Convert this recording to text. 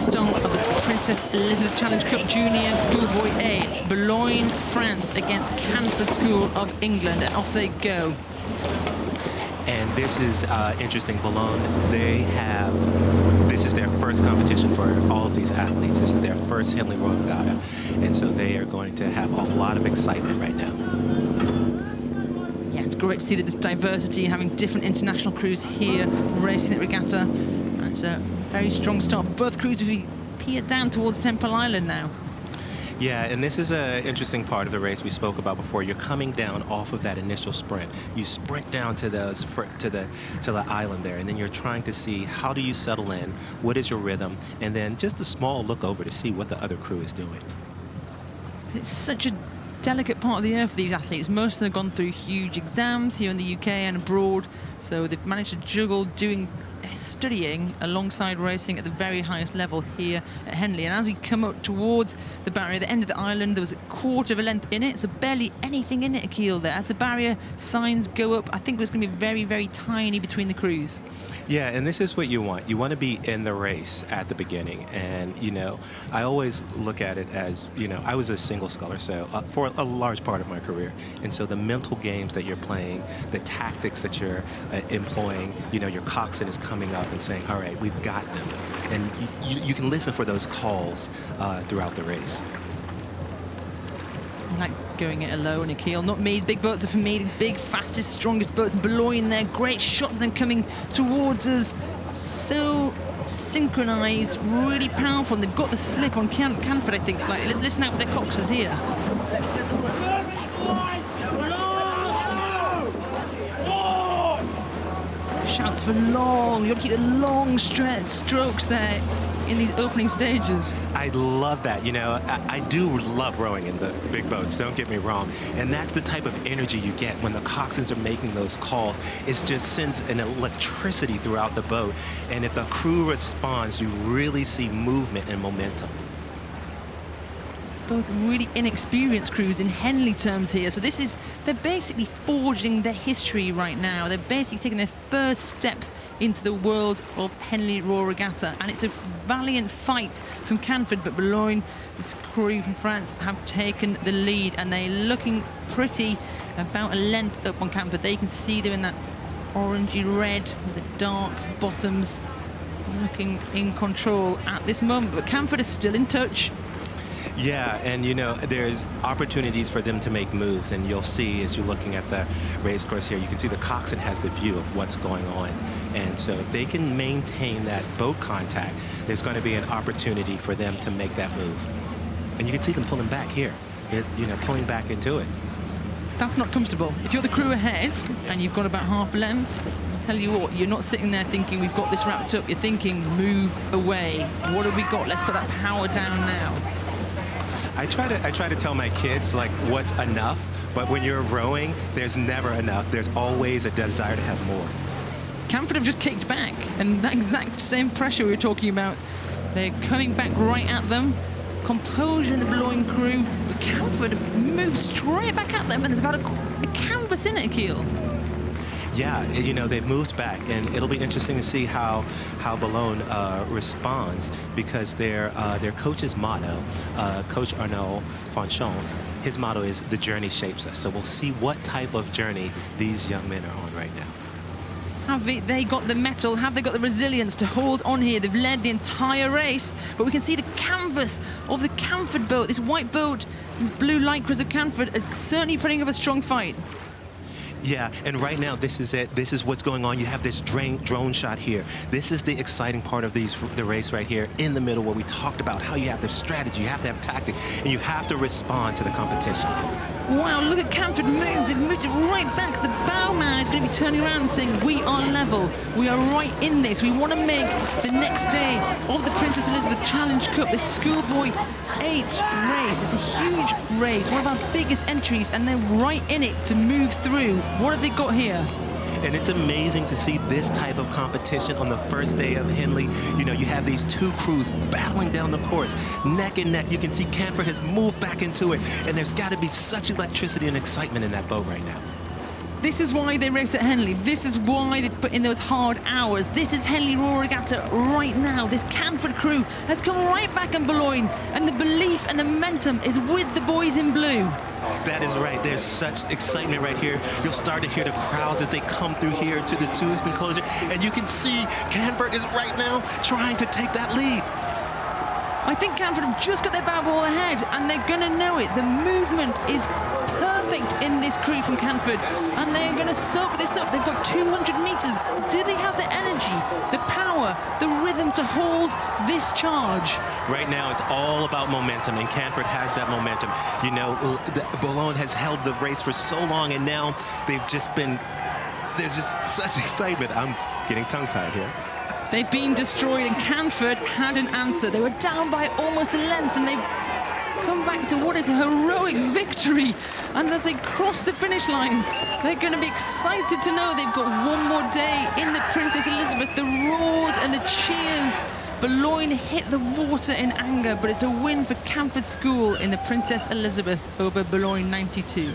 start of the Princess Elizabeth Challenge Cup Junior Schoolboy A. It's Boulogne, France against Canford School of England, and off they go. And this is interesting. Boulogne, this is their first competition for all of these athletes. This is their first Henley Royal Regatta. And so they are going to have a lot of excitement right now. Yeah, it's great to see that there's diversity, having different international crews here racing at regatta. And it's a very strong start for both crews as we peer down towards Temple Island now. Yeah, and this is an interesting part of the race we spoke about before. You're coming down off of that initial sprint. You sprint down to the island there, and then you're trying to see how do you settle in, what is your rhythm, and then just a small look over to see what the other crew is doing. It's such a delicate part of the year for these athletes. Most of them have gone through huge exams here in the UK and abroad, so they've managed to juggle studying alongside racing at the very highest level here at Henley. And as we come up towards the barrier, the end of the island, there was a quarter of a length in it, so barely anything in it, Akil, there. As the barrier signs go up, I think there's going to be very, very tiny between the crews. Yeah, and this is what you want. You want to be in the race at the beginning. And, you know, I always look at it as, you know, I was a single sculler, so for a large part of my career. And so the mental games that you're playing, the tactics that you're employing, you know, your coxswain is coming up and saying, all right, we've got them. And you can listen for those calls throughout the race. I like going it alone, Akil. Not me. Big boats are for me. These big, fastest, strongest boats. Boulogne there. Great shot of them coming towards us. So synchronized, really powerful. And they've got the slip on Canford, I think, slightly. Let's listen out for their coxers here. Shouts for long. You've got to keep the long strokes there in these opening stages. I love that. You know, I do love rowing in the big boats, don't get me wrong. And that's the type of energy you get when the coxswains are making those calls. It just sends an electricity throughout the boat. And if the crew responds, you really see movement and momentum. Both really inexperienced crews in Henley terms here. So they're basically forging their history right now. They're basically taking their first steps into the world of Henley Royal Regatta. And it's a valiant fight from Canford, but Boulogne, this crew from France, have taken the lead. And they're looking pretty, about a length up on Canford. They can see they're in that orangey red with the dark bottoms, looking in control at this moment. But Canford is still in touch. Yeah, and you know, there's opportunities for them to make moves, and you'll see as you're looking at the race course here, you can see the coxswain has the view of what's going on. And so if they can maintain that boat contact, there's going to be an opportunity for them to make that move. And you can see them pulling back here, you know, pulling back into it. That's not comfortable. If you're the crew ahead and you've got about half a length, I'll tell you what, you're not sitting there thinking we've got this wrapped up. You're thinking move away. What have we got? Let's put that power down now. I try to tell my kids, like, what's enough, but when you're rowing, there's never enough. There's always a desire to have more. Canford have just kicked back, and that exact same pressure we were talking about, they're coming back right at them. Composure in the Boulogne crew, but Canford have moved straight back at them, and there's about a canvas in it, Akil. Yeah, you know, they've moved back, and it'll be interesting to see how Boulogne responds, because their coach's motto, Coach Arnaud Fonchon, his motto is "The journey shapes us." So we'll see what type of journey these young men are on right now. Have they got the mettle? Have they got the resilience to hold on here? They've led the entire race, but we can see the canvas of the Canford boat. This white boat, these blue lycras of Canford, are certainly putting up a strong fight. Yeah, and right now, this is it. This is what's going on. You have this drone shot here. This is the exciting part of the race right here in the middle, where we talked about how you have to have strategy, you have to have tactic, and you have to respond to the competition. Wow, look at Canford move. They've moved it right back. The bowman is going to be turning around and saying, we are level. We are right in this. We want to make the next day of the Princess Elizabeth Challenge Cup, this Schoolboy 8 race. It's a huge race, one of our biggest entries, and they're right in it to move through. What have they got here? And it's amazing to see this type of competition on the first day of Henley. You know, you have these two crews battling down the course, neck and neck. You can see Canford has moved back into it, and there's got to be such electricity and excitement in that boat right now. This is why they race at Henley. This is why they put in those hard hours. This is Henley Royal Regatta right now. This Canford crew has come right back in Boulogne, and the belief and the momentum is with the boys in blue. That is right. There's such excitement right here. You'll start to hear the crowds as they come through here to the tourist enclosure, and you can see Canford is right now trying to take that lead. I think Canford have just got their bow ball ahead, and they're going to know it. The movement is perfect in this crew from Canford, and they're going to soak this up. They've got 200 metres. Do they have the energy, the power, the rhythm to hold this charge? Right now, it's all about momentum, and Canford has that momentum. You know, Boulogne has held the race for so long, and now they've just been, there's just such excitement. I'm getting tongue-tied here. They've been destroyed, and Canford had an answer. They were down by almost a length, and they've come back to what is a heroic victory. And as they cross the finish line, they're going to be excited to know they've got one more day in the Princess Elizabeth. The roars and the cheers. Boulogne hit the water in anger, but it's a win for Canford School in the Princess Elizabeth over Boulogne 92.